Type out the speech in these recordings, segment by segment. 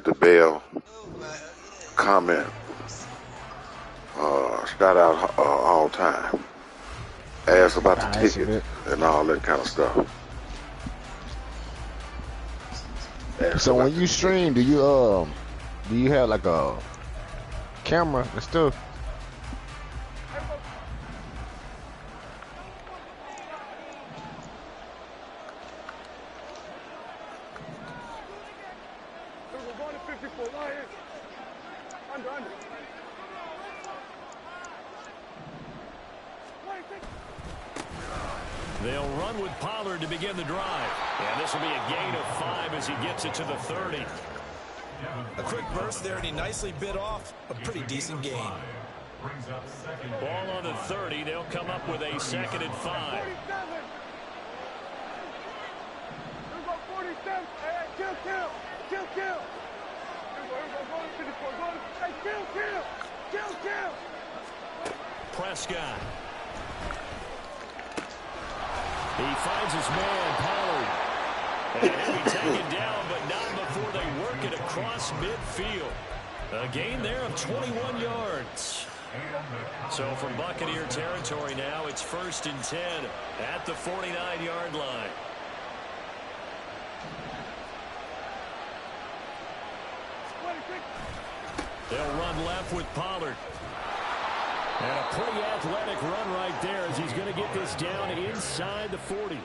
the bell, comment, shout out all time. Ask about the tickets and all that kind of stuff. So when you stream, do you have like a camera and stuff? They'll run with Pollard to begin the drive. And this will be a gain of 5 as he gets it to the 30. A quick burst there, and he nicely bit off a pretty decent gain. Ball on the 30. They'll come up with a 2nd and 5. Prescott. He finds his man, Pollard. And he'll be taken down, but not before they work it across midfield. A gain there of 21 yards. So from Buccaneer territory now, it's 1st and 10 at the 49-yard line. They'll run left with Pollard. And a pretty athletic run right there as he's going to get this down inside the 40.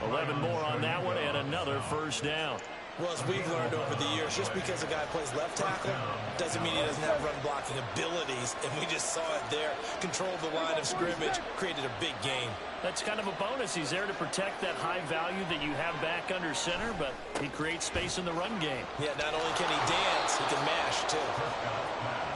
11 more on that one and another 1st down. Well, as we've learned over the years, just because a guy plays left tackle doesn't mean he doesn't have run blocking abilities. And we just saw it there. Controlled the line of scrimmage, created a big gain. That's kind of a bonus. He's there to protect that high value that you have back under center, but he creates space in the run game. Yeah, not only can he dance, he can mash, too.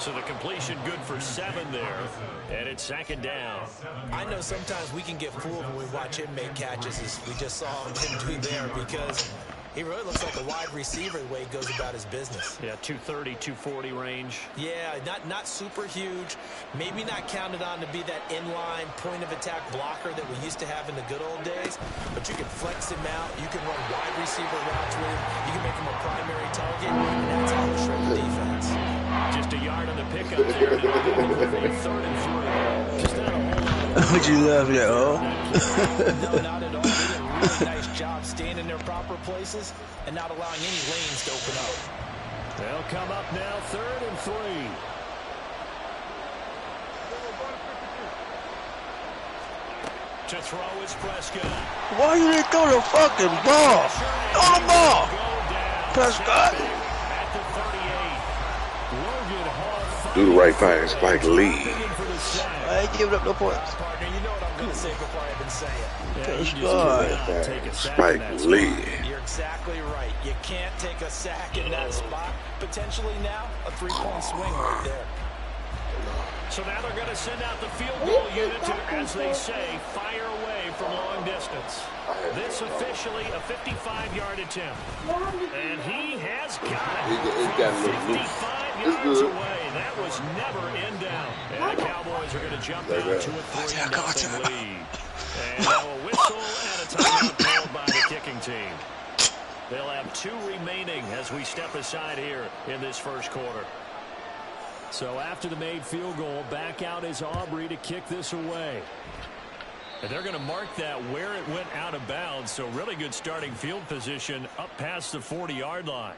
So the completion good for 7 there, and it's 2nd down. I know sometimes we can get fooled when we watch him make catches, as we just saw him do there, because he really looks like a wide receiver the way he goes about his business. Yeah, 230, 240 range. Yeah, not super huge. Maybe not counted on to be that inline point-of-attack blocker that we used to have in the good old days. But you can flex him out. You can run wide receiver routes with him. You can make him a primary target, and that's how you shred the defense. Just a yard on the pickup there. And it'll be 3rd and 3. Just not a whole lot. Would you love that, oh? No, not at all. They did a really nice job staying in their proper places and not allowing any lanes to open up. They'll come up now 3rd and 3. To throw is Prescott. Why you didn't throw the fucking ball? Throw the ball! Prescott! At the 38. Logan Hall Do the right thing, Spike Lee. I ain't giving up no points. Partner, you know what I'm going to say before I even say it. Spike Lee. You're exactly right. You can't take a sack in that spot. Potentially now, a 3-point swing right there. So now they're going to send out the field goal unit to, as they say, fire away from long distance. This officially a 55-yard attempt. And he has got it. 55 yards away. That was never in down. And the Cowboys are going to jump out to a 3-0 lead. And now a whistle and a timeout called by the kicking team. They'll have 2 remaining as we step aside here in this 1st quarter. So after the made field goal, back out is Aubrey to kick this away. And they're going to mark that where it went out of bounds. So really good starting field position up past the 40-yard line.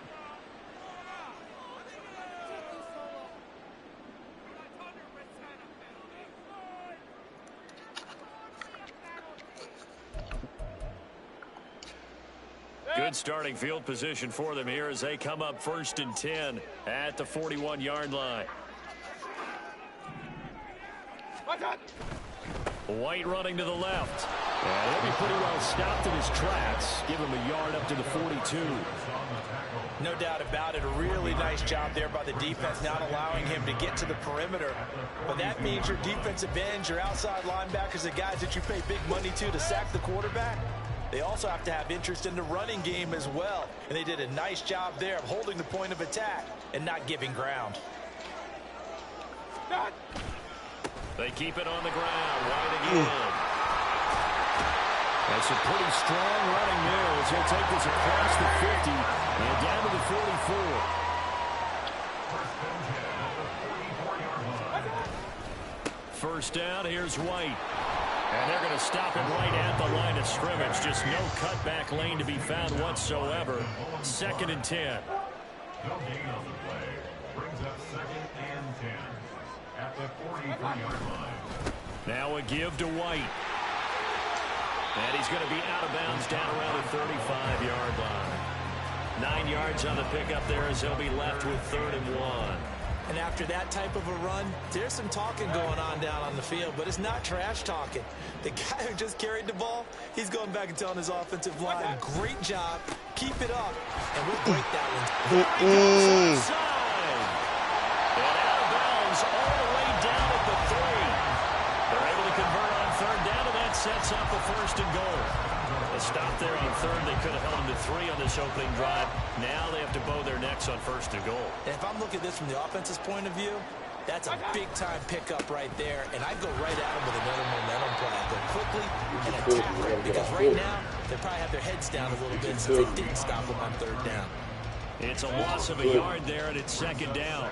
Good starting field position for them here as they come up 1st and 10 at the 41-yard line. White running to the left. And he'll be pretty well stopped in his tracks. Give him a yard up to the 42. No doubt about it. A really nice job there by the defense, not allowing him to get to the perimeter. But that means your defensive ends, your outside linebackers, the guys that you pay big money to sack the quarterback, they also have to have interest in the running game as well. And they did a nice job there of holding the point of attack and not giving ground. They keep it on the ground. White again. That's a pretty strong running there as he'll take this across the 50 and down to the 44. first down. Here's White. And they're going to stop him right at the line of scrimmage. Just no cutback lane to be found whatsoever. 2nd and 10. No gain on the play. Brings up 2nd and 10 at the 43-yard line. Now a give to White. And he's going to be out of bounds down around the 35-yard line. 9 yards on the pickup there as he'll be left with 3rd and 1. And after that type of a run, there's some talking going on down on the field, but it's not trash talking. The guy who just carried the ball, he's going back and telling his offensive line, great job, keep it up, and we'll break that one. And out of bounds all the way down at the 3. They're able to convert on 3rd down, and that sets up a 1st and goal. A stop there on 3rd. They could have held him to 3 on this opening drive. Now they have to bow their necks on 1st and goal. And if I'm looking at this from the offense's point of view, that's a big-time pickup right there. And I go right at him with another momentum play. I go quickly and attack right, because right now they probably have their heads down a little bit since they didn't stop him on 3rd down. It's a loss of a yard there, and it's 2nd down.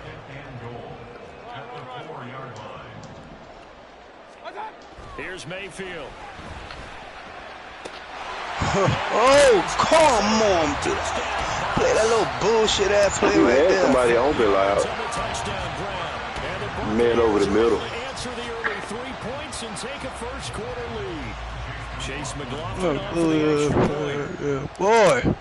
Here's Mayfield. Oh, come on. Play that little bullshit ass play right there. Somebody open loud. Man over the middle. Answer the early 3 points and take a first quarter lead. Chase McLaughlin on for the extra point. Boy.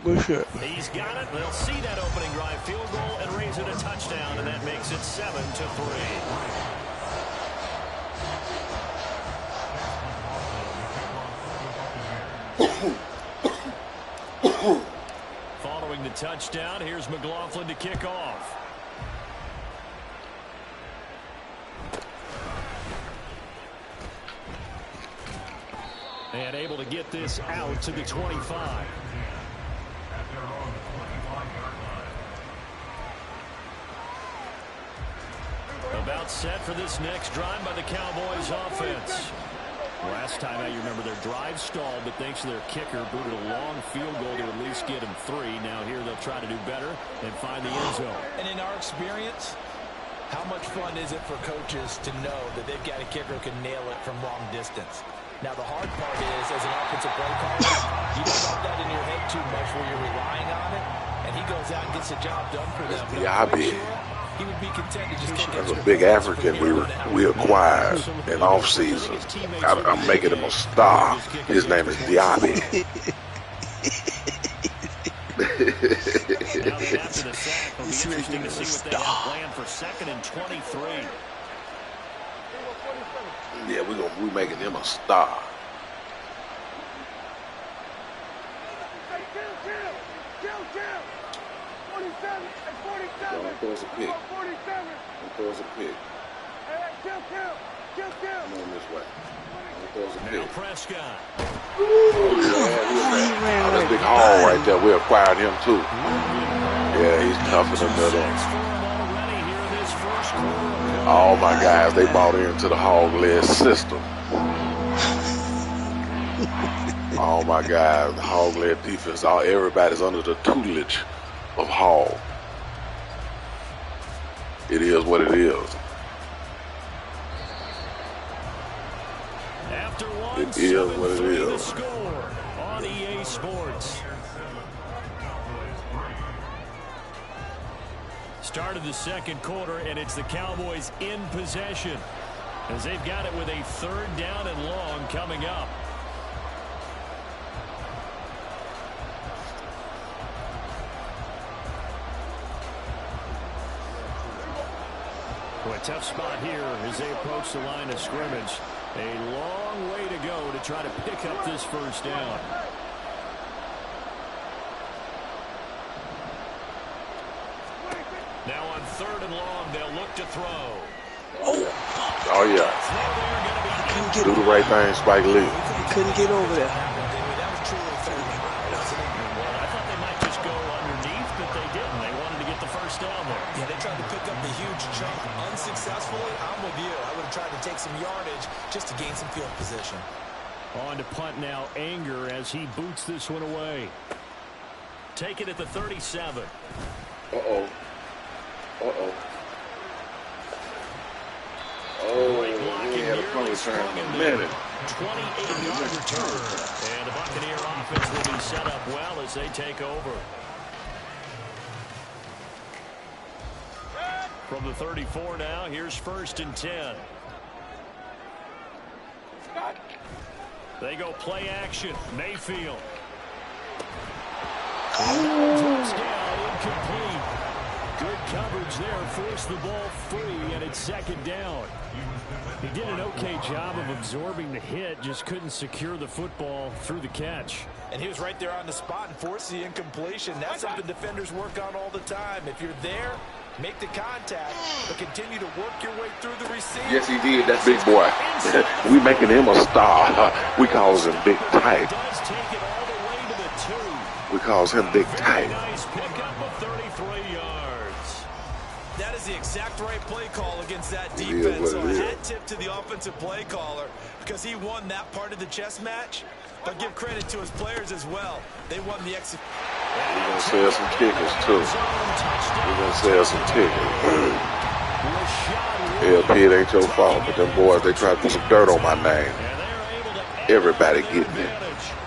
Good shit. He's got it. They'll see that opening drive field goal and raise it a touchdown, and that makes it 7-3. Following the touchdown, here's McLaughlin to kick off. And able to get this out to the 25. About set for this next drive by the Cowboys offense. Last time out, you remember their drive stalled, but thanks to their kicker, booted a long field goal to at least get them 3. Now here they'll try to do better and find the end zone. And in our experience, how much fun is it for coaches to know that they've got a kicker who can nail it from long distance? Now the hard part is, as an offensive play caller, you don't have that in your head too much where you're relying on it, and he goes out and gets the job done for them. He would be content to just take That's a big African we acquired in off-season. I'm making him a star. His name is Diaby. After the sack, it'll be interesting to see what they have planned for 2nd and 23. Yeah, we're making him a star. Don't throw us a pick. Don't throw us a pick. Come on this way. Don't throw us a pick. Prescott. That's Big Hall right there. We acquired him too. Yeah, he's tough in the middle. All my guys, they bought into the hog-led system. All my guys, the hog-led defense. Everybody's under the tutelage of Hall. It is what it is. After one, it is what it is. The score on EA Sports. Start of the 2nd quarter, and it's the Cowboys in possession as they've got it with a 3rd down and long coming up. A tough spot here as they approach the line of scrimmage. A long way to go to try to pick up this 1st down. Now on 3rd and long, they'll look to throw. Oh yeah. Do the right thing, Spike Lee. He couldn't get over there. That was truly a fair ride, wasn't it? Well, I thought they might just go underneath, but they didn't. They wanted to get the 1st down there. Yeah, they tried to pick up the huge chunk unsuccessfully. I'm with you. I would have tried to take some yardage just to gain some field position. On to punt now, Anger as he boots this one away. Take it at the 37. Uh-oh. Uh-oh. Oh, Great blocking, he had a punt nearly return sprung in in a there. minute. 28-yard return. And the Buccaneer offense will be set up well as they take over. From the 34 now, here's 1st and 10. They go play action. Mayfield. Touchdown, incomplete. Good coverage there. Forced the ball free, and it's 2nd down. He did an okay job of absorbing the hit, just couldn't secure the football through the catch. And he was right there on the spot and forced the incompletion. That's something defenders work on all the time. If you're there, make the contact, but continue to work your way through the receiver. Yes, he did. That big boy. We making him a star. We calls him Big Tight. Does take it all the way to the 2. We calls him Big Very Tight. nice pickup of 33 yards. That is the exact right play call against that It is defense. what So it is. a hat tip to the offensive play caller because he won that part of the chess match. But give credit to his players as well. They won the execution. We're going to sell some tickets, too. We're going to sell some tickets. LP, it ain't your fault, but them boys, they try to put some dirt on my name. Everybody getting it.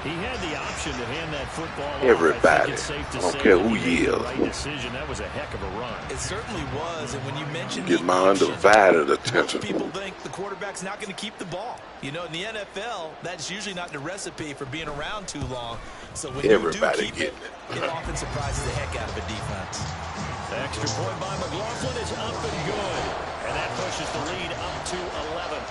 He had the option to hand that football off. Everybody. I think it's safe to I don't say care that who he made the yells. right decision. That was a heck of a run. It certainly was. And when you mentioned Get the my option, undivided most attention. people think the quarterback's not going to keep the ball. You know, in the NFL, that's usually not the recipe for being around too long. So when Everybody you do keep it, it often surprises the heck out of a defense. The extra point by McLaughlin is up and good. And that pushes the lead up to 11.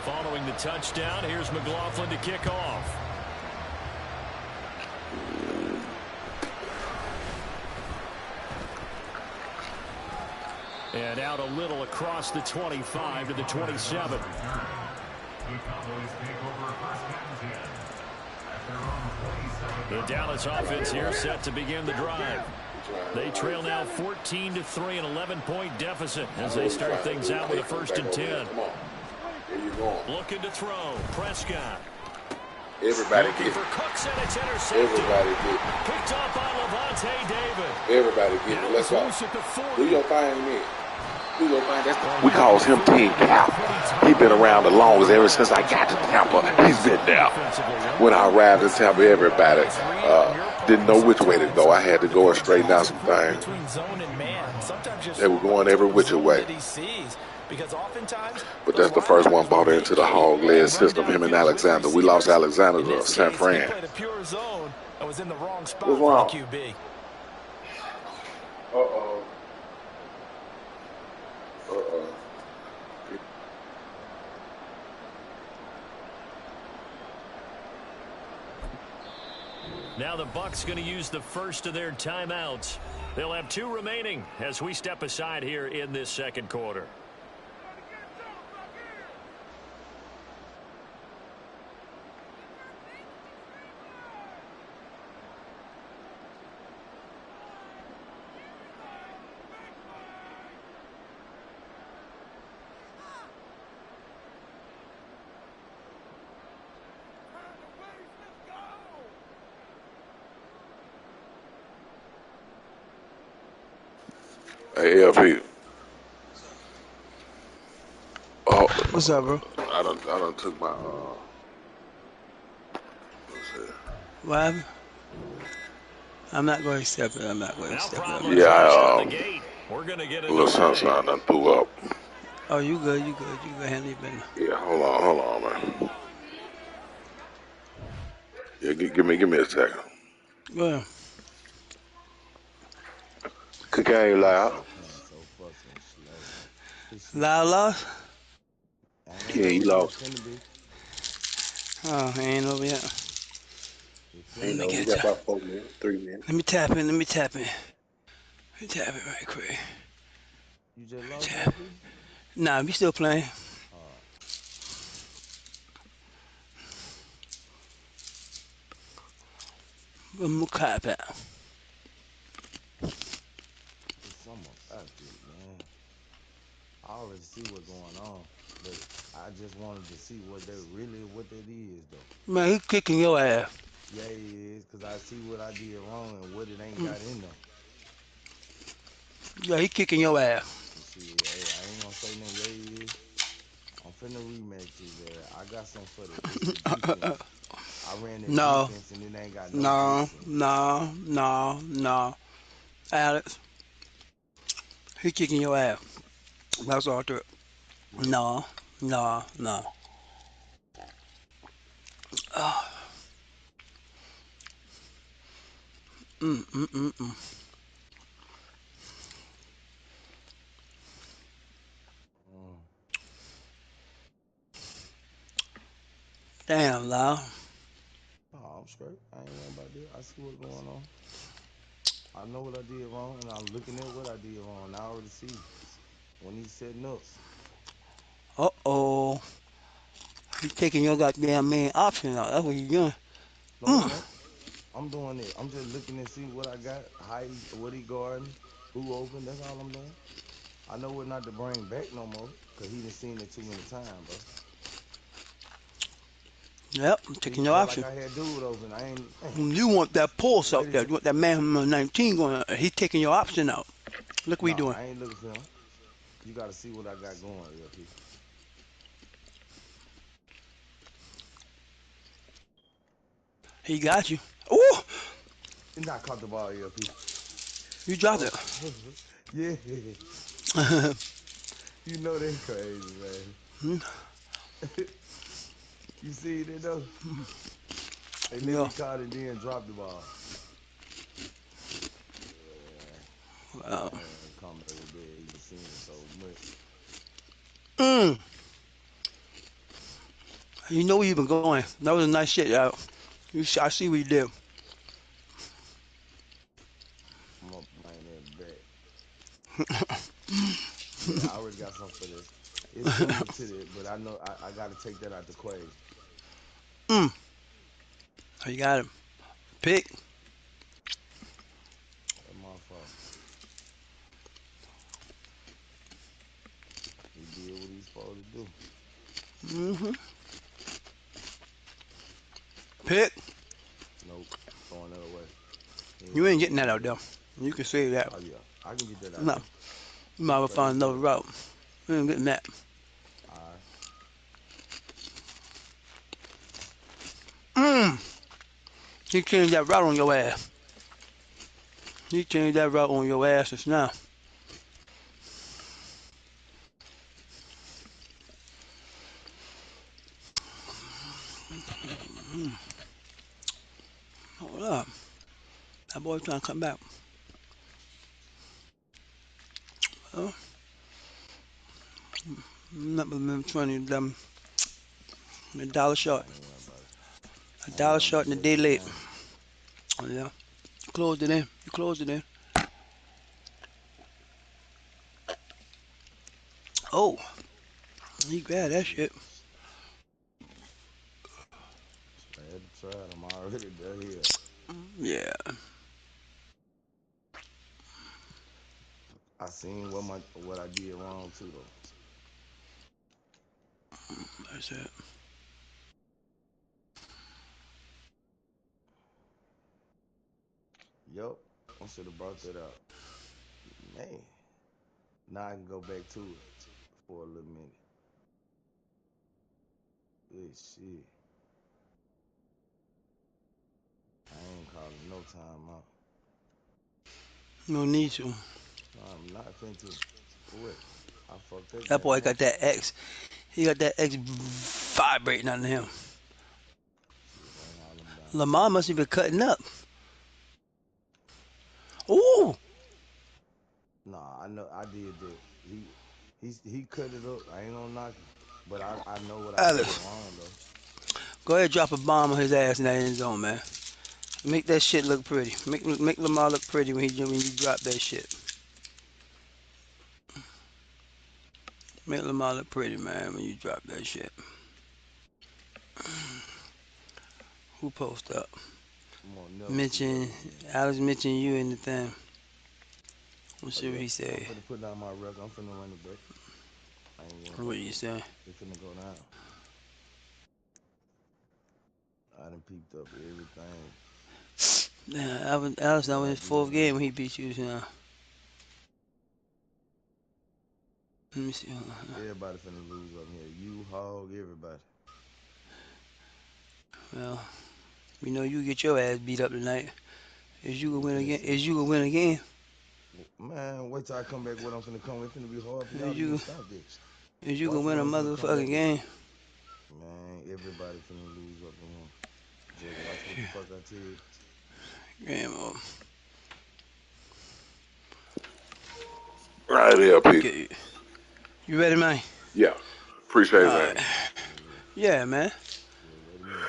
Following the touchdown, here's McLaughlin to kick off. And out a little across the 25 to the 27. The Dallas offense here set to begin the drive. They trail now 14-3, an 11-point deficit as they start things out with a 1st and 10. Looking to throw. Prescott. Everybody Looking get for it. Cooks, and it's intercepted. Everybody get it. Picked up by Levante David. Everybody get Now it. Let's it's go. loose at the 40. Who your thing is? Who your thing? That's we calls him Team Cap. He been around the longest ever since I got to Tampa. He's been there. When I arrived in Tampa, everybody didn't know which way to go. I had to go and straighten out some things. Between zone and man, sometimes just They were going every which way. that he sees, because oftentimes But that's the first one bought into the hog-led system, him and Alexander. We lost Alexander to San Fran. He played a pure zone and was in the wrong spot What's wrong? for the QB. Uh-oh. Uh-oh. Now the Bucs going to use the first of their timeouts. They'll have 2 remaining as we step aside here in this 2nd quarter. Hey, LP. Oh, What's up, bro? I done took my, let's see. What happened? I'm not going to step it. I'm not going to Now step it. problems Yeah, out the gate. We're going to get A it. little sunshine done threw up. Oh, you good? You good? You good? Handle your business. Yeah, hold on, man. Yeah, give me a second. Go ahead. Cocaine loud. Loud loss? Yeah, he lost. Oh, he ain't over yet. Ain't no, we get got you. about 4 minutes, 3 minutes. Let me tap in. Let me tap in. Let me tap it right quick. You just lost Tap. Nah, we still playing. I'm gonna cop it. It's something about this, man. I already see what's going on, but I just wanted to see what that is, though. Man, he kicking your ass. Yeah, it is, because I see what I did wrong and what it ain't got in them. Yeah, he kicking your ass. Shit, hey, I ain't gonna say nothing. Yeah, he is. I'm finna rematch his ass. I got something for that. It's the defense. I ran that No, defense and it ain't got no no, hits in it. no, no, no. Alex, he kicking your ass. That's all to it. Yeah. No, no, no. Mm, mm, mm, mm. Mm. Damn, Lau. Oh, I'm straight. I ain't worried about that. I see what's going on. I know what I did wrong, and I'm looking at what I did wrong. And I already see when he's setting up. Uh-oh. He taking your goddamn main option out. That's what he doing. No, he Mm. won't. I'm doing it. I'm just looking and see what I got, how he, what he guarding, who open. That's all I'm doing. I know what not to bring back no more, cause he done seen it too many times, bro. Yep, taking See, your just like option. I had dude open, I ain't man, You want that pulse out ready there. to. You want that man from 19 going. He taking your option out. Look what he Nah, doing. I ain't looking for him. You got to see what I got going, LP. He got you. Ooh, And not caught the ball, LP. you dropped Oh, it. yeah. You know they crazy, man. You see it though? They let Yeah. me caught it, then drop the ball. Yeah, Uh, I ain't come back with that. He done seen it so much. mm. You know where you been going. That was a nice shit, y'all. I see what you did. I'm gonna bring that back. Yeah, I already got something for this. It's similar to that, but I know I got to take that out the equation. Mm. You got him. Pick. That motherfucker. He did what he's supposed to do. Mm-hmm. Pick. Nope, throwing that away. He ain't You gonna ain't let getting me that do out that. there. You can say that. Oh yeah, I can get that out No. there. You might well Straight find as another hell. route. You ain't getting that. All right. Mm. He changed that route on your ass. He changed that route on your ass just now. Hold up. That boy trying to come back. Oh, number 20, a dollar I short. ain't worried about it. A I ain't dollar worried short about and a that day this late. time. Oh, yeah. You closed it in. You closed it in. Oh, he grabbed Let's that see. shit. I had to try it. I'm already there here. Yeah. I seen what I did wrong too though. That's it. Yup. I should have brought that out. Man. Now I can go back to it for a little minute. Good shit. I ain't calling no time out. No need to. No, I'm not finna. For what? I fucked that That boy game got up. that X. He got that X vibrating under him. Shit, bring all them down. Lamar must have been cutting up. Ooh, Nah, I know I did that. He cut it up. I ain't gonna knock him. But I know what I did Alex, wrong though. go ahead and drop a bomb on his ass in that end zone, man. Make that shit look pretty. Make Lamar look pretty when you drop that shit. Make Lamar look pretty, man, when you drop that shit. Who post up? I'm gonna never see that Mention again. Alex mentioned you in the thing. Let's Oh see what yeah, he I'm say. finna put down my record. I'm finna run it back. I ain't worried What about you that. say? It finna go down. I done peeped up everything. Man, I Alex, see that what was I his did fourth game wrong. when he beat you. You know. Let me see. Everybody finna lose up here. You, Hog, everybody. Well, we know you get your ass beat up tonight. Is you gonna We win finna again? see. Is you gonna win again? Man, wait till I come back. What I'm finna come. It's finna be hard for y'all Is to even you stop this. is you gonna Watch win what a I'm finna come back motherfucking with. game? Man, everybody finna lose up in here. Just watch what the fuck I tell you. Game over. Right here, P. Okay. You ready, man? Yeah. Appreciate All it, right. man. Yeah, man. Yeah, wait a minute.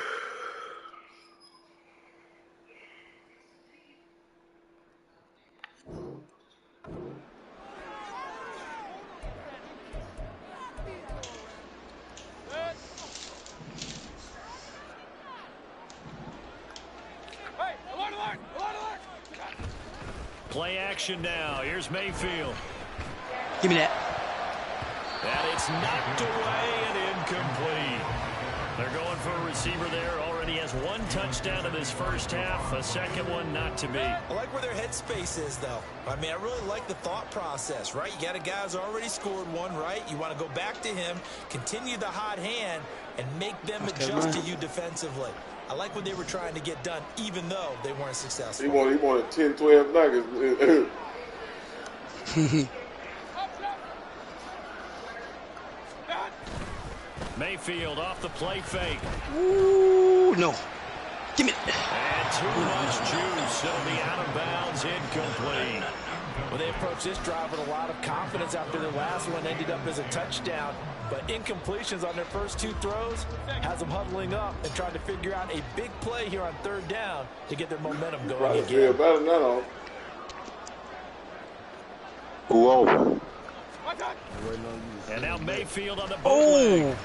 Play action now. Here's Mayfield. Give me that. And it's knocked away and incomplete. They're going for a receiver there. Already has one touchdown in this first half. A second one not to be. I like where their headspace is, though. I mean, I really like the thought process, right? You got a guy who's already scored one, right? You want to go back to him, continue the hot hand, and make them adjust to you defensively. I like what they were trying to get done, even though they weren't successful. He wanted 10, 12 nuggets. Mayfield off the play fake. Ooh, no. Give me that. And too much juice. It'll be out of bounds, incomplete. Well, they approached this drive with a lot of confidence after the last one ended up as a touchdown. But incompletions on their first two throws has them huddling up and trying to figure out a big play here on third down to get their momentum going again. Better than that on. Who over? And now Mayfield on the Oh. bootleg.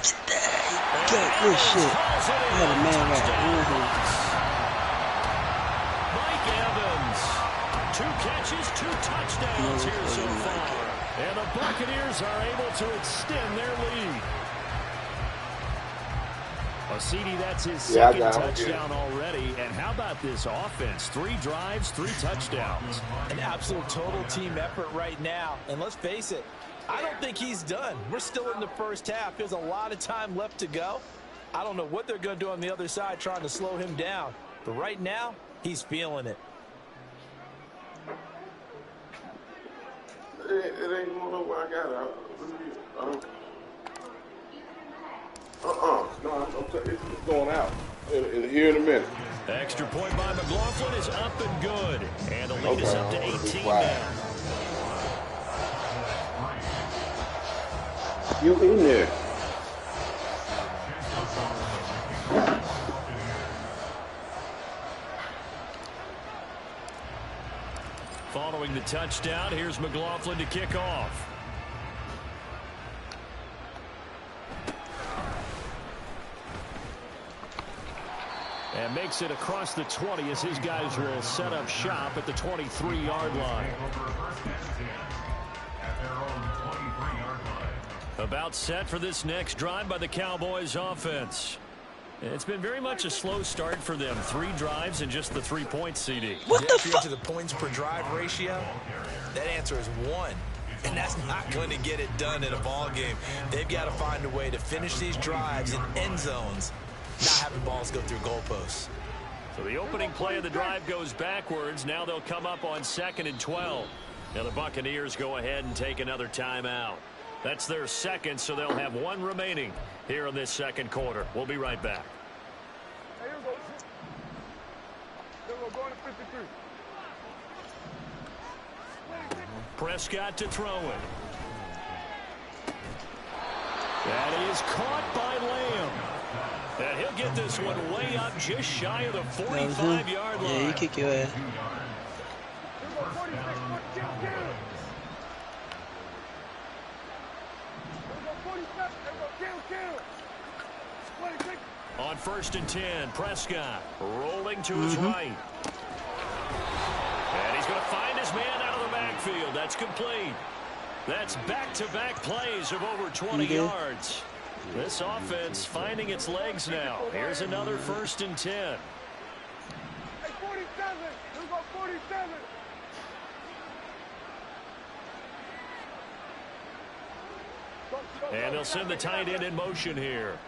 Get this shit. I had a man right. Mike Evans. 2 catches, 2 touchdowns here so far. And the Buccaneers are able to extend their lead. CD, that's his second touchdown already. And how about this offense? 3 drives, 3 touchdowns. An absolute total team effort right now. And let's face it, I don't think he's done. We're still in the first half. There's a lot of time left to go. I don't know what they're going to do on the other side trying to slow him down. But right now, he's feeling it. It ain't going over. I got it. No, it's going out. Here in a minute. Extra point by McLaughlin is up and good. And the lead is up to 18 now. You in there. Following the touchdown, here's McLaughlin to kick off. And makes it across the 20 as his guys will set up shop at the 23-yard line. About set for this next drive by the Cowboys offense. It's been very much a slow start for them. 3 drives and just the 3 points, CD. What the fuck? To the points per drive ratio, that answer is 1. And that's not going to get it done in a ball game. They've got to find a way to finish these drives in end zones, not having balls go through goalposts. So the opening play of the drive goes backwards. Now they'll come up on 2nd and 12. Now the Buccaneers go ahead and take another timeout. That's their second, so they'll have 1 remaining here in this second quarter. We'll be right back. Prescott to throw it. That is caught by Lamb. And he'll get this one way up just shy of the 45-yard line. Yeah, you kick your ass. On 1st and 10, Prescott rolling to his right. And he's going to find his man out of the backfield. That's complete. That's back-to-back plays of over 20 yards. This offense finding its legs now. Here's another 1st and 10. Hey, 47. Here go 47. And they'll send the tight end in motion here.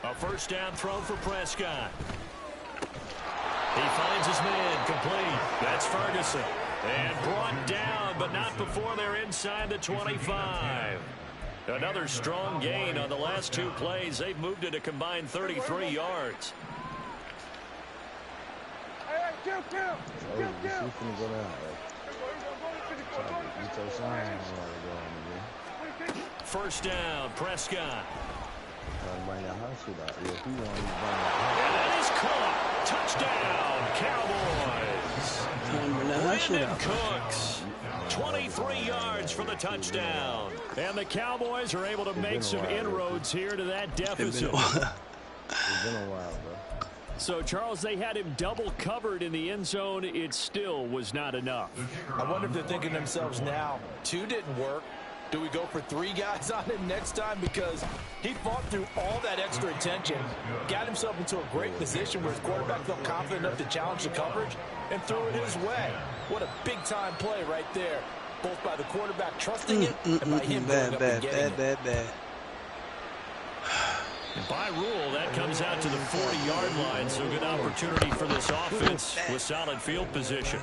A first down throw for Prescott. He finds his man complete. That's Ferguson. And brought down, but not before they're inside the 25. Another strong gain on the last two plays. They've moved it a combined 33 yards. First down, Prescott. And that is caught. Touchdown, Cowboys. Brandon Cooks. 23 yards for the touchdown. And the Cowboys are able to make some inroads here to that deficit. It's been a while, bro. So, Charles, they had him double covered in the end zone. It still was not enough. I wonder if they're thinking to themselves now, 2 didn't work. Do we go for 3 guys on him next time? Because he fought through all that extra attention, got himself into a great position where his quarterback felt confident enough to challenge the coverage and threw it his way. What a big-time play right there, both by the quarterback trusting it and by him going up and getting it. And by rule, that comes out to the 40-yard line, so good opportunity for this offense with solid field position.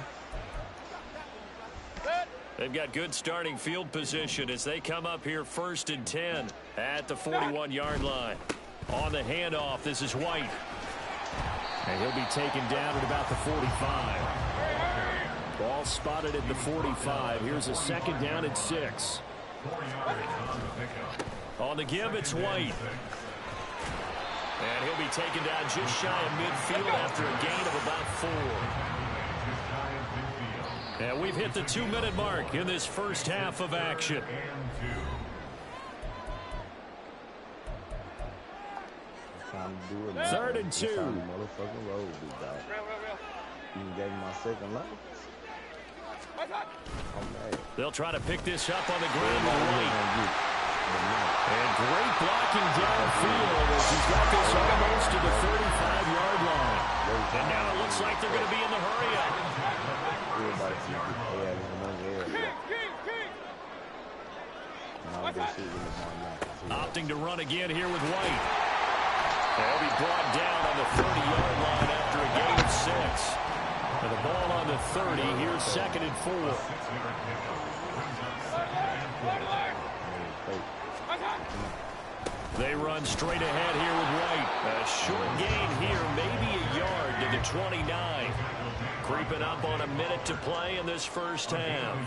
They've got good starting field position as they come up here 1st and 10 at the 41-yard line. On the handoff, this is White. And he'll be taken down at about the 45. Ball spotted at the 45. Here's a second down at 6. On the give, it's White. And he'll be taken down just shy of midfield after a gain of about 4. And we've hit the 2-minute mark in this first half of action. Third and 2. You gave me my second life. They'll try to pick this up on the ground with White. And great blocking downfield as he's got this almost to the 35-yard line. And now it looks like they're going to be in the hurry-up. Opting to run again here with White. They'll be brought down on the 30-yard line after a gain of 6. And the ball on the 30. Here's 2nd and 4. They run straight ahead here with White. A short gain here, maybe a yard to the 29. Creeping up on a minute to play in this first half.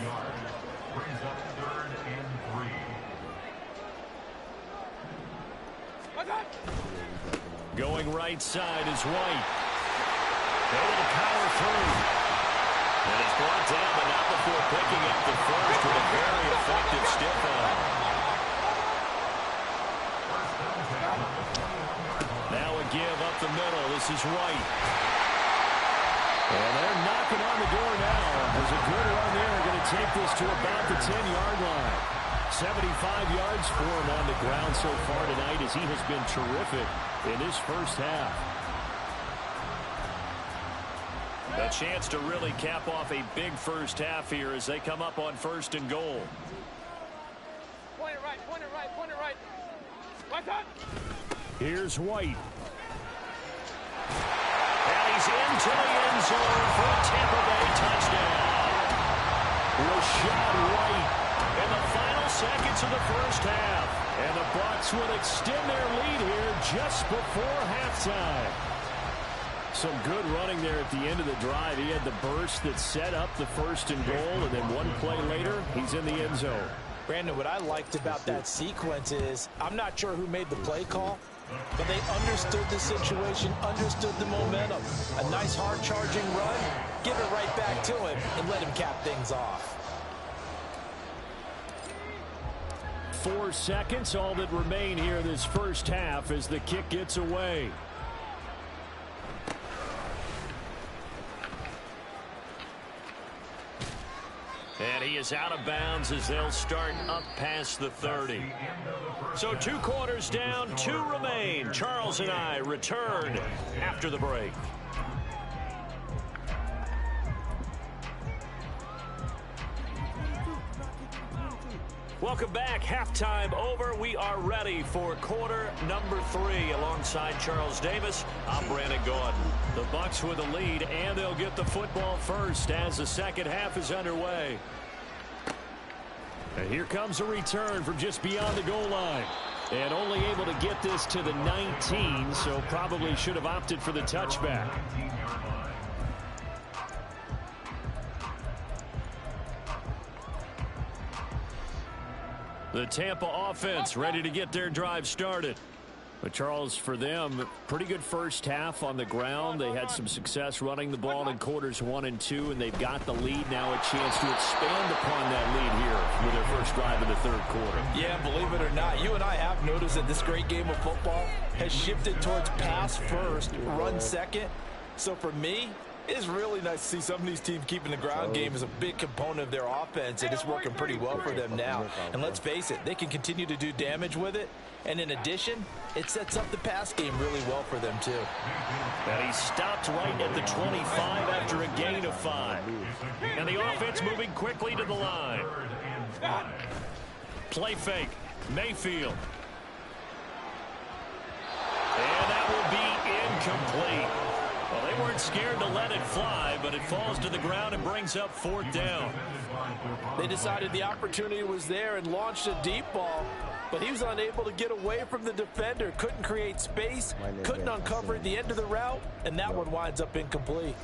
Going right side is White. Able to power through. And he's brought down, but not before picking up the first with a very effective stiff arm. Now a give up the middle. This is White. And they're knocking on the door now. There's a good run there. Going to take this to about the 10-yard line. 75 yards for him on the ground so far tonight as he has been terrific in this first half. A chance to really cap off a big first half here as they come up on 1st and goal. Point it right, point it right, point it right. What's up? Here's White. And he's into the end zone for a Tampa Bay touchdown. Rashad White in the final seconds of the first half. And the Bucs will extend their lead here just before halftime. Some good running there at the end of the drive. He had the burst that set up the 1st and goal, and then one play later, he's in the end zone. Brandon, what I liked about that sequence is I'm not sure who made the play call, but they understood the situation, understood the momentum. A nice hard-charging run, give it right back to him, and let him cap things off. 4 seconds, all that remain here this first half as the kick gets away. And he is out of bounds as they'll start up past the 30. So 2 quarters down, 2 remain. Charles and I return after the break. Welcome back. Halftime over. We are ready for quarter number 3. Alongside Charles Davis, I'm Brandon Gordon. The Bucs with a lead, and they'll get the football first as the second half is underway. And here comes a return from just beyond the goal line. And only able to get this to the 19, so probably should have opted for the touchback. The Tampa offense ready to get their drive started. But Charles, for them, pretty good first half on the ground. They had some success running the ball in quarters 1 and 2, and they've got the lead now, a chance to expand upon that lead here with their first drive in the third quarter. Yeah, believe it or not, you and I have noticed that this great game of football has shifted towards pass first, run second. So for me, it's really nice to see some of these teams keeping the ground game as a big component of their offense, and it's working pretty well for them now. And let's face it, they can continue to do damage with it. And in addition, it sets up the pass game really well for them, too. And he stopped right at the 25 after a gain of 5. And the offense moving quickly to the line. Play fake. Mayfield. And that will be incomplete. Well, they weren't scared to let it fly, but it falls to the ground and brings up 4th down. They decided the opportunity was there and launched a deep ball, but he was unable to get away from the defender, couldn't create space, couldn't uncover at the end of the route, and that one winds up incomplete.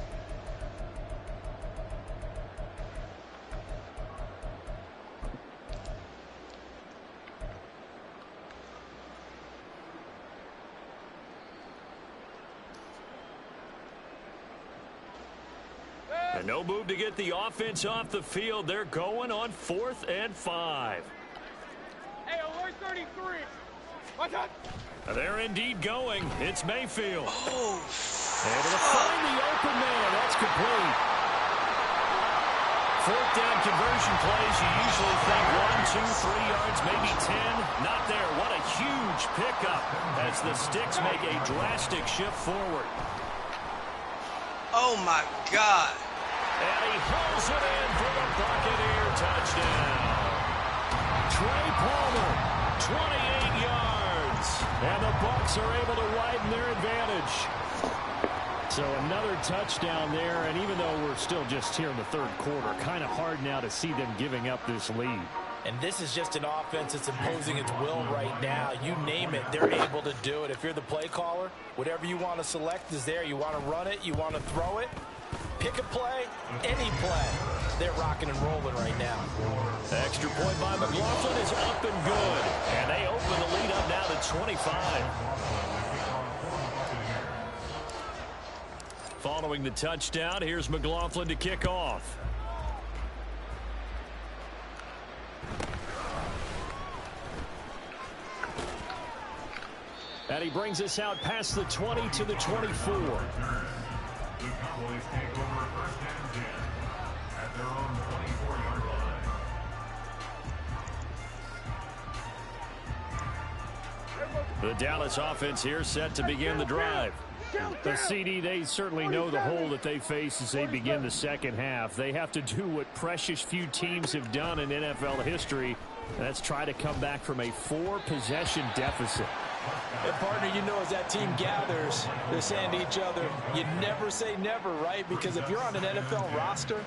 And no move to get the offense off the field. They're going on 4th and 5. Hey, alert 33. Watch out. They're indeed going. It's Mayfield. Able to find the open man. That's complete. 4th down conversion plays. You usually think 1, 2, 3 yards, maybe 10. Not there. What a huge pickup as the Sticks make a drastic shift forward. Oh, my God. And he hauls it in for the Buccaneer touchdown. Trey Palmer, 28 yards. And the Bucs are able to widen their advantage. So another touchdown there, and even though we're still just here in the third quarter, kind of hard now to see them giving up this lead. And this is just an offense that's imposing its will right now. You name it, they're able to do it. If you're the play caller, whatever you want to select is there. You want to run it, you want to throw it, pick a play, any play. They're rocking and rolling right now. The extra point by McLaughlin is up and good. And they open the lead up now to 25. Following the touchdown, here's McLaughlin to kick off. And he brings us out past the 20 to the 24. The Cowboys take over 1st and 10 at their own 24-yard line. The Dallas offense here set to begin the drive. The CD, they certainly know the hole that they face as they begin the second half. They have to do what precious few teams have done in NFL history. That's try to come back from a 4-possession deficit. And partner, you know, as that team gathers, they're saying to each other, you never say never, right? Because if you're on an NFL roster,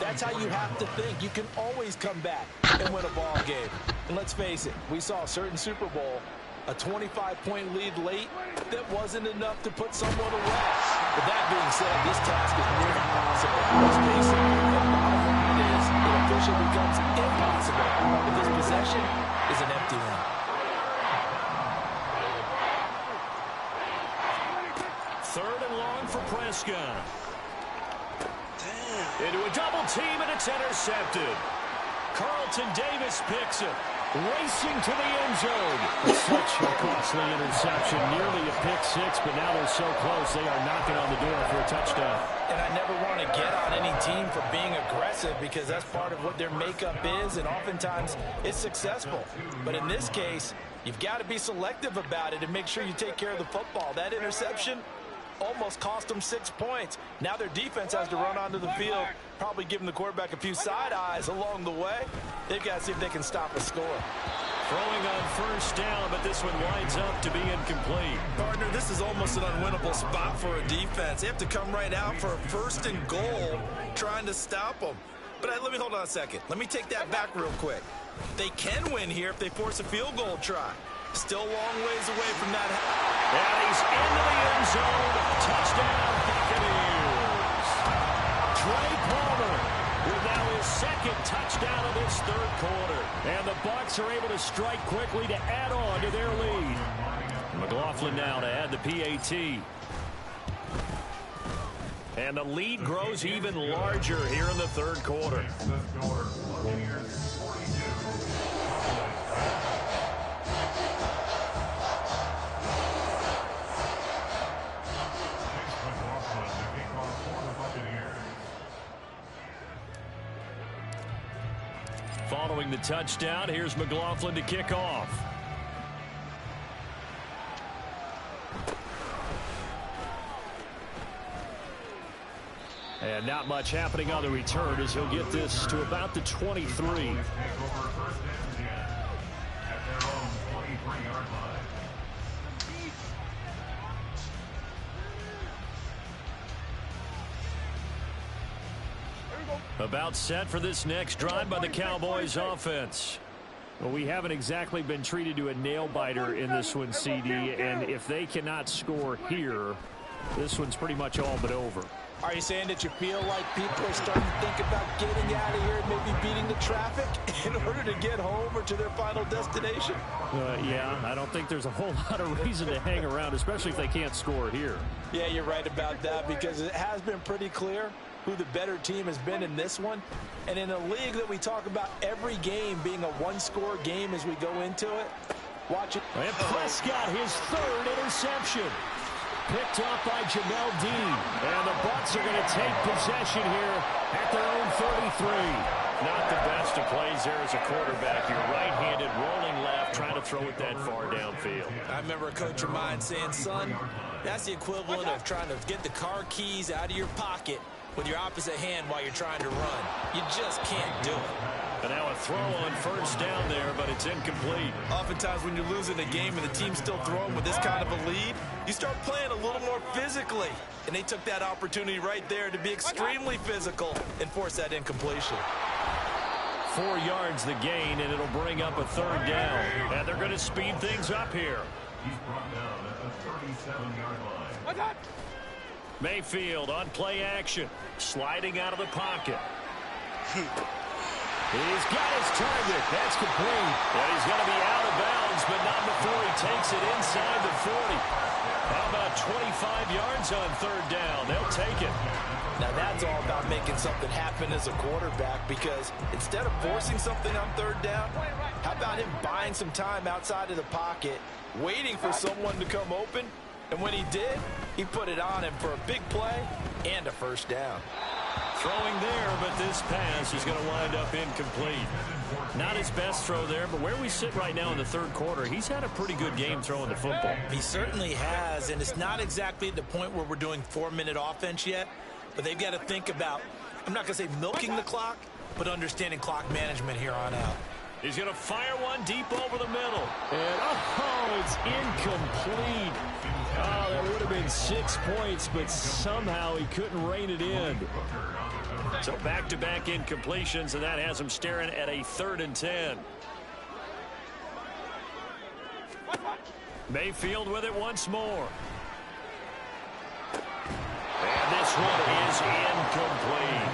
that's how you have to think. You can always come back and win a ball game. And let's face it, we saw a certain Super Bowl, a 25-point lead late that wasn't enough to put someone away. But that being said, this task is near impossible. Let's face it, the bottom line is it officially becomes impossible if this possession is an empty one. Third and long for Prescott. Into a double team, and it's intercepted. Carlton Davis picks it. Racing to the end zone. Such a costly interception. Nearly a pick six, but now they're so close they are knocking on the door for a touchdown. And I never want to get on any team for being aggressive because that's part of what their makeup is, and oftentimes it's successful. But in this case, you've got to be selective about it and make sure you take care of the football. That interception almost cost them 6 points. Now their defense has to run onto the field Probably giving the quarterback a few side eyes along the way. They've got to see if they can stop a score. Throwing on first down, but this one winds up to be incomplete. Partner, this is almost an unwinnable spot for a defense. They have to come right out for a 1st and goal trying to stop them. But let me hold on a second. Let me take that back real quick. They can win here if they force a field goal try. Still a long ways away from that. And he's into the end zone. Touchdown, Buccaneers. Trey Palmer with now his 2nd touchdown of this 3rd quarter. And the Bucs are able to strike quickly to add on to their lead. McLaughlin now to add the PAT. And the lead grows even larger here in the 3rd quarter. Following the touchdown, here's McLaughlin to kick off. And not much happening on the return as he'll get this to about the 23. About set for this next drive by the Cowboys offense. Well, we haven't exactly been treated to a nail-biter in this one, CD, and if they cannot score here, this one's pretty much all but over. Are you saying that you feel like people are starting to think about getting out of here and maybe beating the traffic in order to get home or to their final destination? Yeah, I don't think there's a whole lot of reason to hang around, especially if they can't score here. Yeah, you're right about that because it has been pretty clear who the better team has been in this one. And in a league that we talk about every game being a one-score game as we go into it, watch it. And Prescott, his 3rd interception. Picked up by Jamel Dean. And the Bucs are going to take possession here at their own 33. Not the best of plays there as a quarterback. You're right-handed, rolling left, trying to throw it that far downfield. I remember a coach of mine saying, son, that's the equivalent of trying to get the car keys out of your pocket with your opposite hand while you're trying to run. You just can't do it. And now a throw on first down there, but it's incomplete. Oftentimes when you're losing a game and the team's still throwing with this kind of a lead, you start playing a little more physically. And they took that opportunity right there to be extremely physical and force that incompletion. 4 yards the gain, and it'll bring up a 3rd down. And they're going to speed things up here. He's brought down at the 37-yard line. Mayfield on play action. Sliding out of the pocket. He's got his target. That's complete. And he's going to be out of bounds, but not before he takes it inside the 40. How about 25 yards on 3rd down? They'll take it. Now that's all about making something happen as a quarterback, because instead of forcing something on 3rd down, how about him buying some time outside of the pocket, waiting for someone to come open, and when he did, he put it on him for a big play and a 1st down. Throwing there, but this pass is going to wind up incomplete. Not his best throw there, but where we sit right now in the 3rd quarter, he's had a pretty good game throwing the football. He certainly has, and it's not exactly at the point where we're doing 4-minute offense yet, but they've got to think about, I'm not going to say milking the clock, but understanding clock management here on out. He's going to fire one deep over the middle. And, oh, it's incomplete. Oh, that would have been 6 points, but somehow he couldn't rein it in. So back-to-back incompletions, and that has him staring at a 3rd and 10. Mayfield with it once more. And this one is incomplete.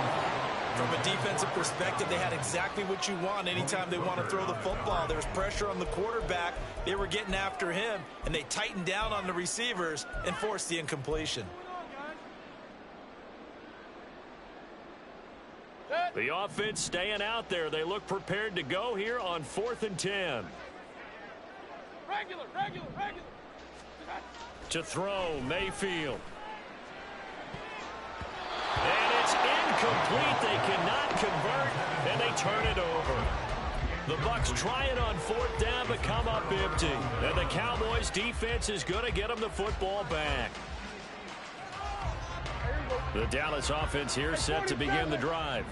From a defensive perspective, they had exactly what you want anytime they want to throw the football. There was pressure on the quarterback. They were getting after him, and they tightened down on the receivers and forced the incompletion. The offense staying out there. They look prepared to go here on 4th and 10. Regular. To throw, Mayfield. And it's incomplete. They cannot convert, and they turn it over. The Bucs try it on 4th down, but come up empty. And the Cowboys defense is going to get them the football back. The Dallas offense here set to begin the drive.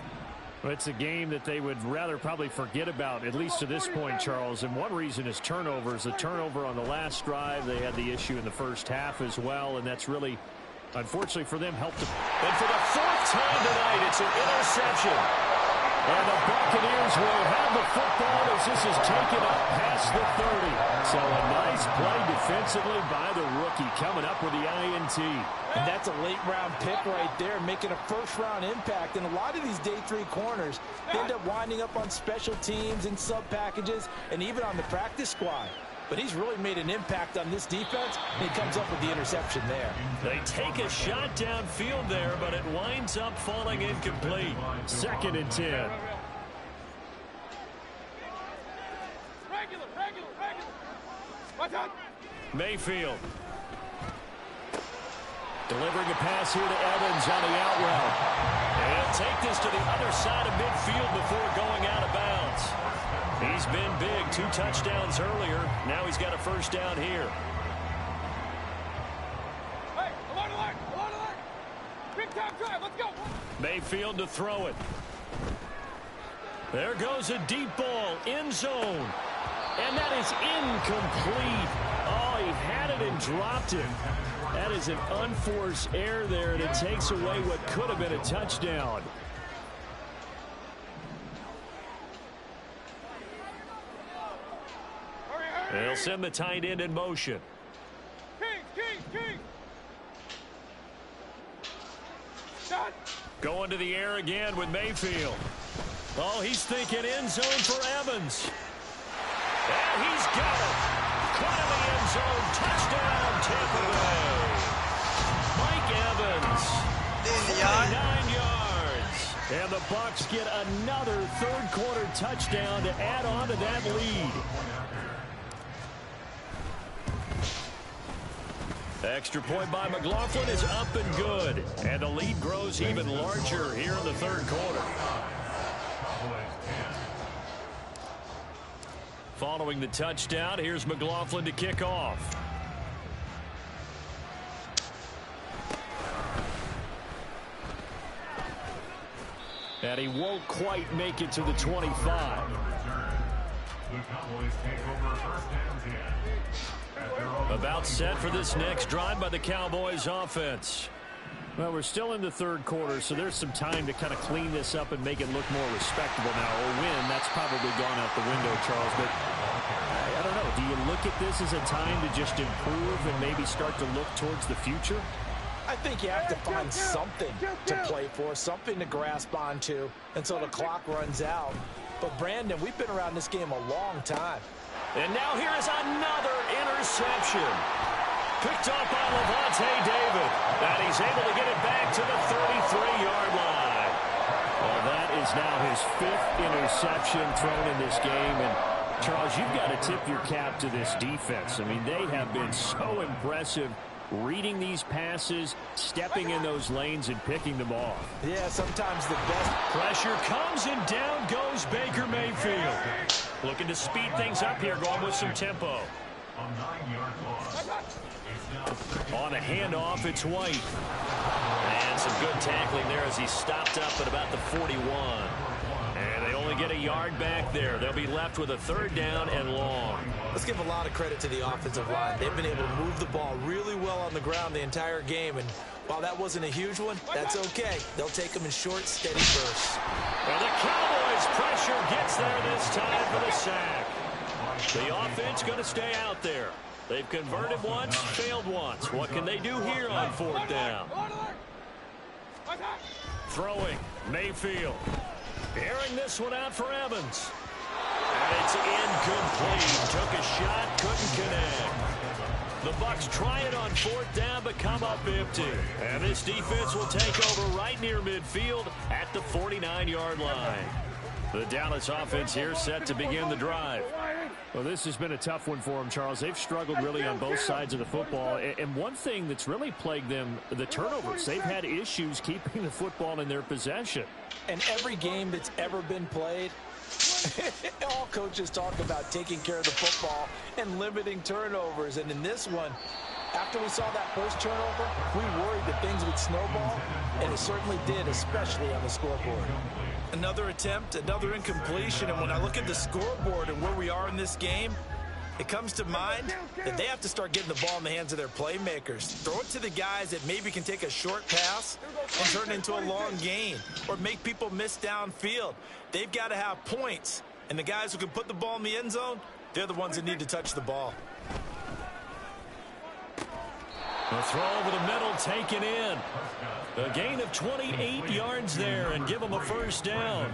Well, it's a game that they would rather probably forget about, at least to this point, Charles. And one reason is turnovers. The turnover on the last drive, they had the issue in the first half as well, and that's really, unfortunately for them, helped them. And for the fourth time tonight, it's an interception. And the Buccaneers will have the football as this is taken up past the 30. So a nice play defensively by the rookie coming up with the INT. And that's a late-round pick right there, making a first-round impact. And a lot of these day 3 corners end up winding up on special teams and sub-packages and even on the practice squad. But he's really made an impact on this defense, and he comes up with the interception there. They take a shot downfield there, but it winds up falling incomplete. 2nd and 10. Regular. Watch out. Mayfield. Delivering a pass here to Evans on the out route. And he'll take this to the other side of midfield before going out of bounds. He's been big, 2 touchdowns earlier. Now he's got a first down here. Hey, along the line. Big time drive, let's go. Mayfield to throw it. There goes a deep ball, end zone. And that is incomplete. Oh, he had it and dropped it. That is an unforced error there, and it takes away what could have been a touchdown. They'll send the tight end in motion. King. Shot. Going to the air again with Mayfield. Oh, he's thinking end zone for Evans. And he's got it. Caught in the end zone. Touchdown, Tampa Bay. Mike Evans. 49 yards. And the Bucs get another third-quarter touchdown to add on to that lead. Extra point by McLaughlin is up and good. And the lead grows even larger here in the third quarter. Following the touchdown, here's McLaughlin to kick off. And he won't quite make it to the 25. The Cowboys take over 1st and 10. About set for this next drive by the Cowboys offense. Well, we're still in the third quarter, so there's some time to kind of clean this up and make it look more respectable now. Or win, that's probably gone out the window, Charles. But I don't know. Do you look at this as a time to just improve and maybe start to look towards the future? I think you have to find something to play for, something to grasp onto until the clock runs out. But, Brandon, we've been around this game a long time. And now here is another interception. Picked up by Levante David. And he's able to get it back to the 33-yard line. Well, that is now his 5th interception thrown in this game. And, Charles, you've got to tip your cap to this defense. I mean, they have been so impressive reading these passes, stepping in those lanes, and picking them off. Yeah, sometimes the best. Pressure comes, and down goes Baker Mayfield. Looking to speed things up here, going with some tempo. On a handoff, it's White. And some good tackling there as he stopped up at about the 41. And they only get a yard back there. They'll be left with a 3rd down and long. Let's give a lot of credit to the offensive line. They've been able to move the ball really well on the ground the entire game. And while that wasn't a huge one, that's okay. They'll take them in short, steady bursts. Well, the Cowboys' pressure gets there this time for the sack. The offense going to stay out there. They've converted once, failed once. What can they do here on 4th down? Throwing, Mayfield. Airing this one out for Evans. And it's incomplete. Took a shot, couldn't connect. The Bucs try it on 4th down, but come up empty. And this defense will take over right near midfield at the 49-yard line. The Dallas offense here set to begin the drive. Well, this has been a tough one for them, Charles. They've struggled really on both sides of the football. And one thing that's really plagued them, the turnovers. They've had issues keeping the football in their possession. And every game that's ever been played, all coaches talk about taking care of the football and limiting turnovers. And in this one, After we saw that first turnover, we worried that things would snowball, and it certainly did, especially on the scoreboard. Another attempt, another incompletion, and when I look at the scoreboard and where we are in this game, it comes to mind that they have to start getting the ball in the hands of their playmakers. Throw it to the guys that maybe can take a short pass and turn it into a long gain or make people miss downfield. They've got to have points, and the guys who can put the ball in the end zone, they're the ones that need to touch the ball. The throw over the middle taken in. A gain of 28 yards there and give them a first down.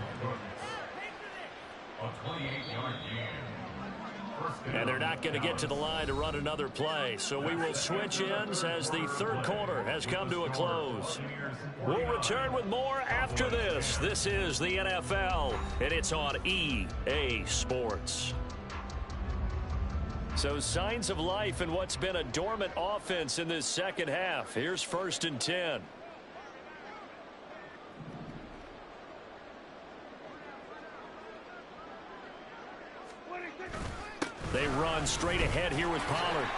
A 28-yard gain. And they're not going to get to the line to run another play. So we will switch ends as the third quarter has come to a close. We'll return with more after this. This is the NFL, and it's on EA Sports. So signs of life in what's been a dormant offense in this second half. Here's 1st and 10. They run straight ahead here with Pollard.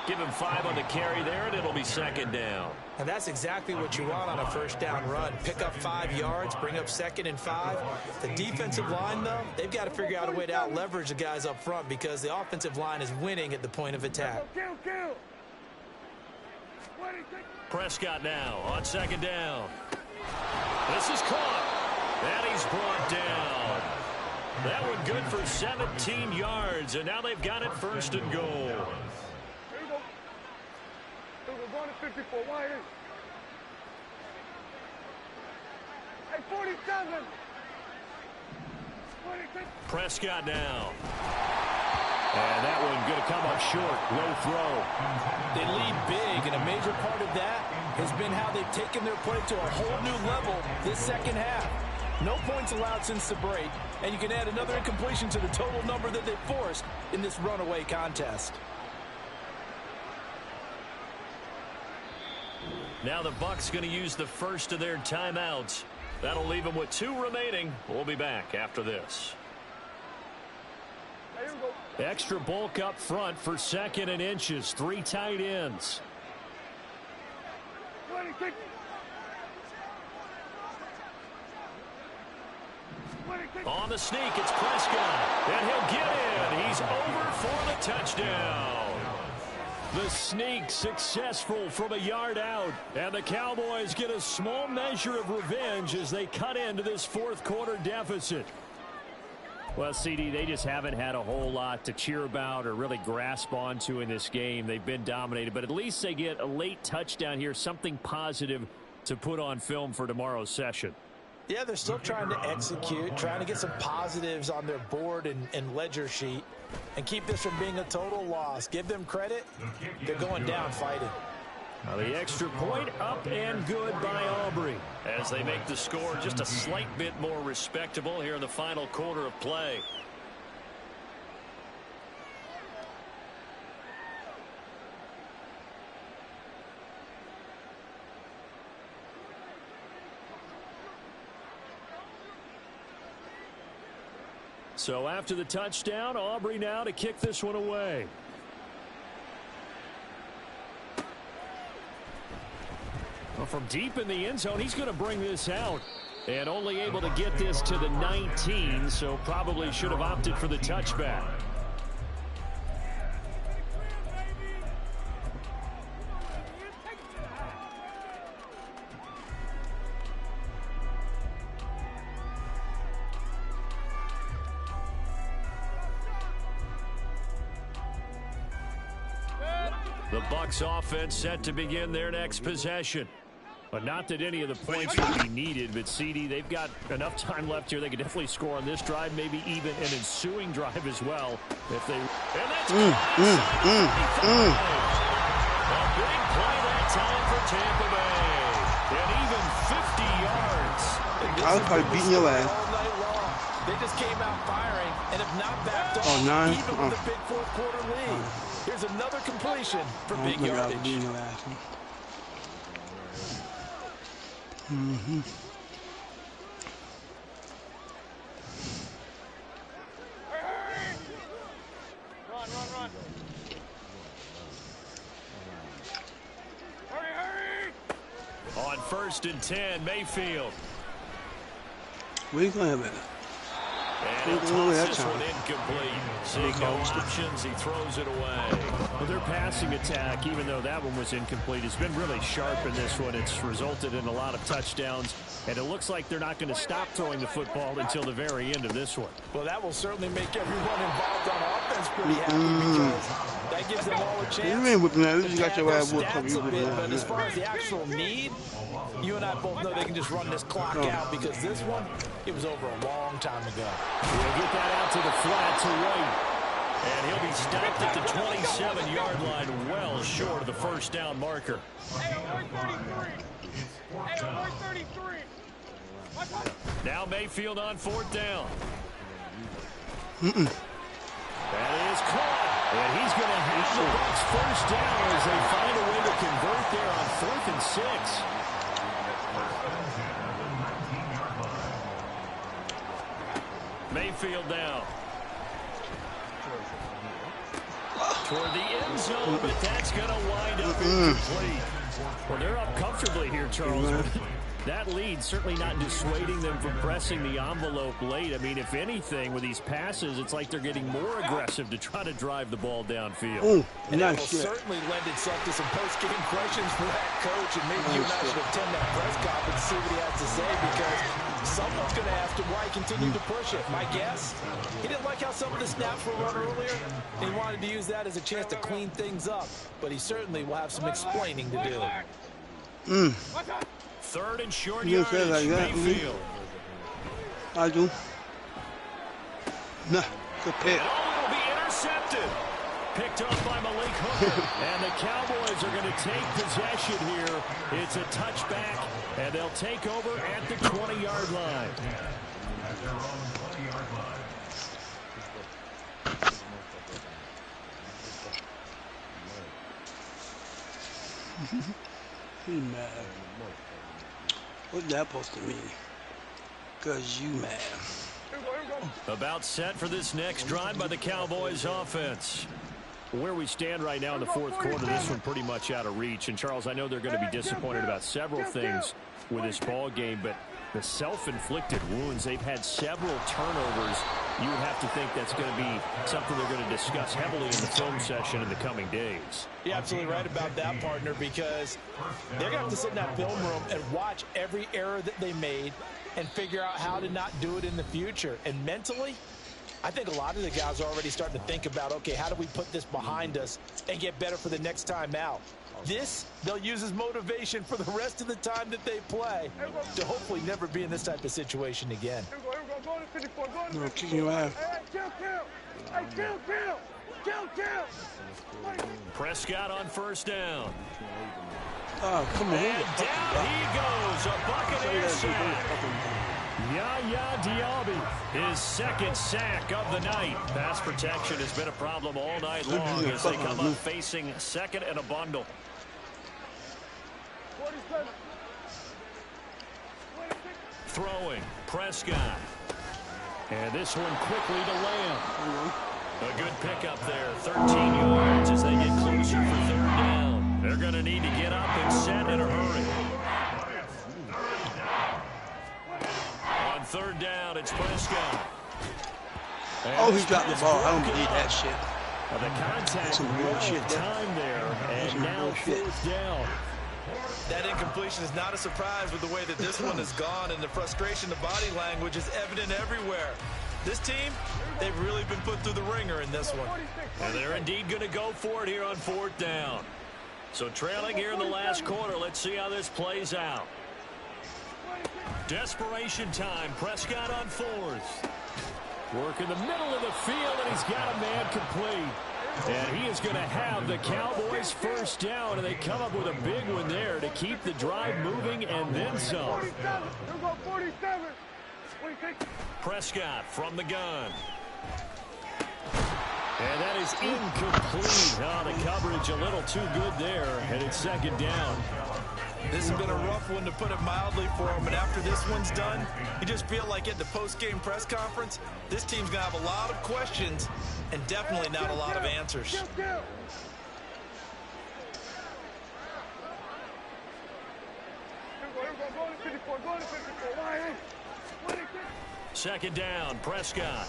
Give him 5 on the carry there, and it'll be 2nd down. And that's exactly what you want on a first down run. Pick up 5 yards, bring up 2nd and 5. The defensive line, though, they've got to figure out a way to out-leverage the guys up front because the offensive line is winning at the point of attack. Prescott now on 2nd down. This is caught, and he's brought down. That one good for 17 yards, and now they've got it 1st and goal. We're going to 54. Why is? Hey, 47. 46. Prescott now. And that one going to come up short. Low throw. They lead big, and a major part of that has been how they've taken their play to a whole new level this second half. No points allowed since the break, and you can add another incompletion to the total number that they forced in this runaway contest. Now the Bucs going to use the first of their timeouts. That'll leave them with 2 remaining. We'll be back after this. Extra bulk up front for 2nd and inches. 3 tight ends. 26. 26. On the sneak, it's Prescott. And he'll get in. He's over for the touchdown. The sneak successful from a yard out. And the Cowboys get a small measure of revenge as they cut into this 4th quarter deficit. Well, CD, they just haven't had a whole lot to cheer about or really grasp onto in this game. They've been dominated, but at least they get a late touchdown here, something positive to put on film for tomorrow's session. Yeah, they're still trying to execute, trying to get some positives on their board and ledger sheet and keep this from being a total loss. Give them credit. They're going down fighting. Now the extra point up and good by Aubrey as they make the score just a slight bit more respectable here in the final quarter of play. So after the touchdown, Aubrey now to kick this one away. Well, from deep in the end zone, he's going to bring this out. And only able to get this to the 19, so probably should have opted for the touchback. The Bucs offense set to begin their next possession. But not that any of the points would be needed, but CD, they've got enough time left here. They could definitely score on this drive, maybe even an ensuing drive as well. If they, and that's a big play that time for Tampa Bay. And even 50 yards. I was probably beating your ass. They just came out firing and have not backed off, even with a big 4th quarter lead. Here's another completion for big yardage. Run. first and 10, Mayfield. Where you going to have it? And he'll toss this one incomplete. Seeing no options, he throws it away. Well, their passing attack, even though that one was incomplete, has been really sharp in this one. It's resulted in a lot of touchdowns, and it looks like they're not going to stop throwing the football until the very end of this one. Well, that will certainly make everyone involved on offense pretty happy because that gives them all a chance. You ain't whipping that. You got your ass Stats whooped. a bit, but as far as the actual need, you and I both know they can just run this clock out because this one, it was over a long time ago. He'll get that out to the flat to White. And he'll be stopped at the 27-yard line, well short of the first down marker. Now Mayfield on fourth down. That is caught. And he's going to have the Bucs first down as they find a way to convert there on 4th and 6. Mayfield now. Toward the end zone, but that's going to wind up incomplete. Well, they're up comfortably here, Charles. That lead certainly not dissuading them from pressing the envelope late. I mean, if anything, with these passes, it's like they're getting more aggressive to try to drive the ball downfield. And that will certainly lend itself to some post-game questions for that coach, and maybe you and I should attend that press conference and see what he has to say, because someone's going to ask him why he continued to push it. My guess, he didn't like how some of the snaps were run earlier, and he wanted to use that as a chance to clean things up, but he certainly will have some explaining to do. 3rd and short yardage, like Mayfield. I do. Nah, good pick. It'll be intercepted. Picked up by Malik Hooker. And the Cowboys are going to take possession here. It's a touchback, and they'll take over at the 20-yard line. At their own 20-yard line. He mad. What's that supposed to mean? Because you mad. About set for this next drive by the Cowboys offense. Where we stand right now in the fourth quarter, this one pretty much out of reach. And, Charles, I know they're going to be disappointed about several things with this ball game, but the self-inflicted wounds, they've had several turnovers. You would have to think that's going to be something they're going to discuss heavily in the film session in the coming days. You're absolutely right about that, partner, because they're going to have to sit in that film room and watch every error that they made and figure out how to not do it in the future. And mentally, I think a lot of the guys are already starting to think about, okay, how do we put this behind us and get better for the next time out? This, they'll use as motivation for the rest of the time that they play to hopefully never be in this type of situation again. No, kicking your ass. Prescott on first down. Oh, come on. And down he goes. A Buccaneers sack. Yaya Diaby, his second sack of the night. Pass protection has been a problem all night long as they come up facing second and a bundle. Throwing, Prescott. And this one quickly to Lamb. A good pickup there, 13 yards as they get closer for third down. They're going to need to get up and set in a hurry. On third down, it's Prescott. Oh, he dropped the ball. I don't believe that shit. The contact shit time there, and now fourth down. That incompletion is not a surprise with the way that this one has gone, and the frustration, the body language is evident everywhere. This team, they've really been put through the ringer in this one. And they're indeed going to go for it here on fourth down. So trailing here in the last quarter, let's see how this plays out. Desperation time, Prescott on fourth. Work in the middle of the field, and he's got a man complete. And he is going to have the Cowboys first down, and they come up with a big one there to keep the drive moving and then some. Prescott from the gun. And that is incomplete. Oh, the coverage a little too good there, and it's second down. This has been a rough one, to put it mildly, for him. And after this one's done, you just feel like at the post-game press conference, this team's going to have a lot of questions and definitely not a lot of answers. Second down, Prescott.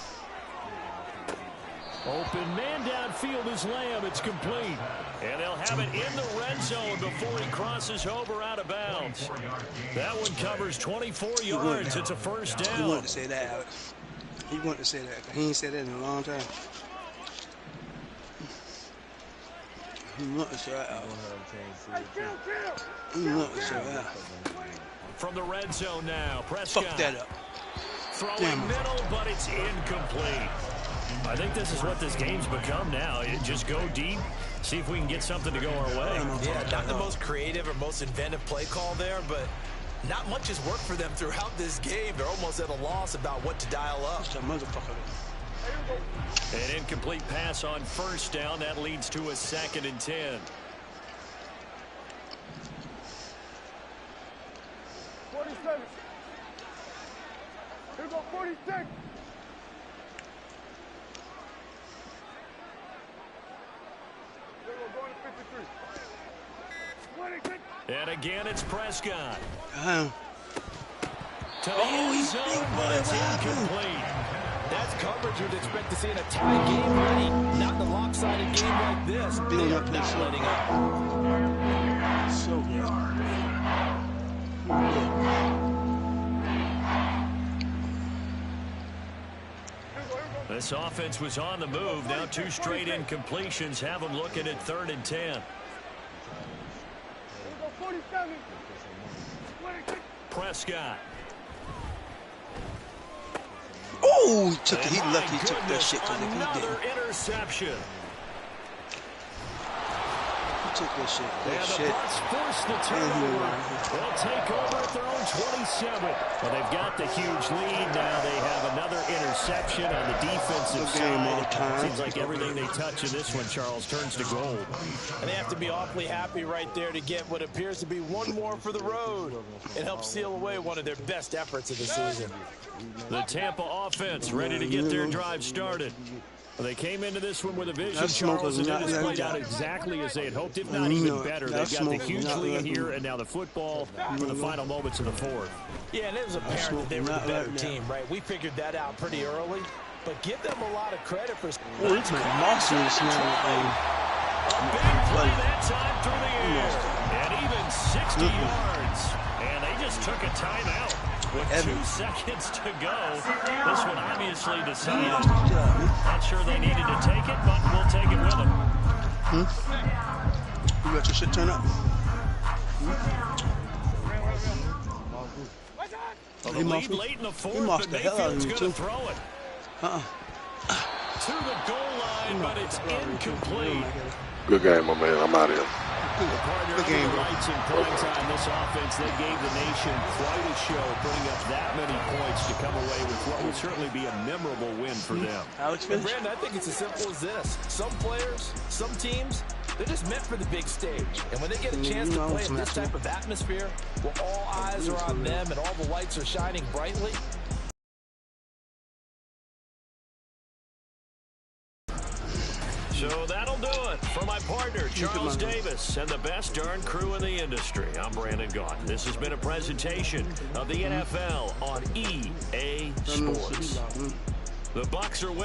Open man downfield is Lamb. It's complete. And they'll have it in the red zone before he crosses over out of bounds. That one covers 24 yards. It's a first down. He wanted to say that, Alex. He wanted to say that. He ain't said that in a long time. He wanted to say that, Alex. He wanted to say that. From the red zone now, Prescott. Fuck that up. Throwing middle, but it's incomplete. I think this is what this game's become now. Just go deep, see if we can get something to go our way. Yeah, not the most creative or most inventive play call there, but not much has worked for them throughout this game. They're almost at a loss about what to dial up. An incomplete pass on first down. That leads to a 2nd and 10. Here we go, 46. And again, it's Prescott. Oh, He's zone, but it's incomplete. That's coverage you'd expect to see in a tie game, right? Not in a lopsided game like this. They are not letting up. so good. This offense was on the move. Now 2 straight incompletions have them looking at 3rd and 10. Prescott. Oh, he took it. He lucky he took that shit because if he Another didn't, interception. he took that shit. And That the shit. Bucs force the turnover. They'll take over at their own 27. Well, they've got the huge lead now. They have another interception on the defensive side. Seems like everything they touch in this one, Charles, turns to gold. And they have to be awfully happy right there to get what appears to be one more for the road. It helps seal away one of their best efforts of the season. The Tampa offense ready to get their drive started. Well, they came into this one with a vision, Charles, and it has played out exactly as they had hoped, if not even better. They've got the huge lead here, and now the football for the final moments of the 4th. Yeah, and it was apparent that they were the better team, right? We figured that out pretty early, but give them a lot of credit for... Oh, it's my moss in this now. Big play that time through the air, and even 60 yards. And they just took a timeout. With 2 seconds to go, this one obviously decided. Not sure they needed to take it, but we'll take it with them. You got your shit turned up? Well, the lead late in the 4th, but Mayfield's going to throw it. To the goal line, but it's incomplete. Good game, my man. I'm out of here. Good game, lights in prime time. This offense, they gave the nation quite a show, putting up that many points to come away with what would certainly be a memorable win for them. Alex, and Brandon, I think it's as simple as this. Some players, some teams, they're just meant for the big stage. And when they get a chance to play in this type of atmosphere, where all eyes are on them and all the lights are shining brightly, so that'll do it for my partner, Charles Davis, and the best darn crew in the industry. I'm Brandon Gaunt. This has been a presentation of the NFL on EA Sports. The Bucs are winning.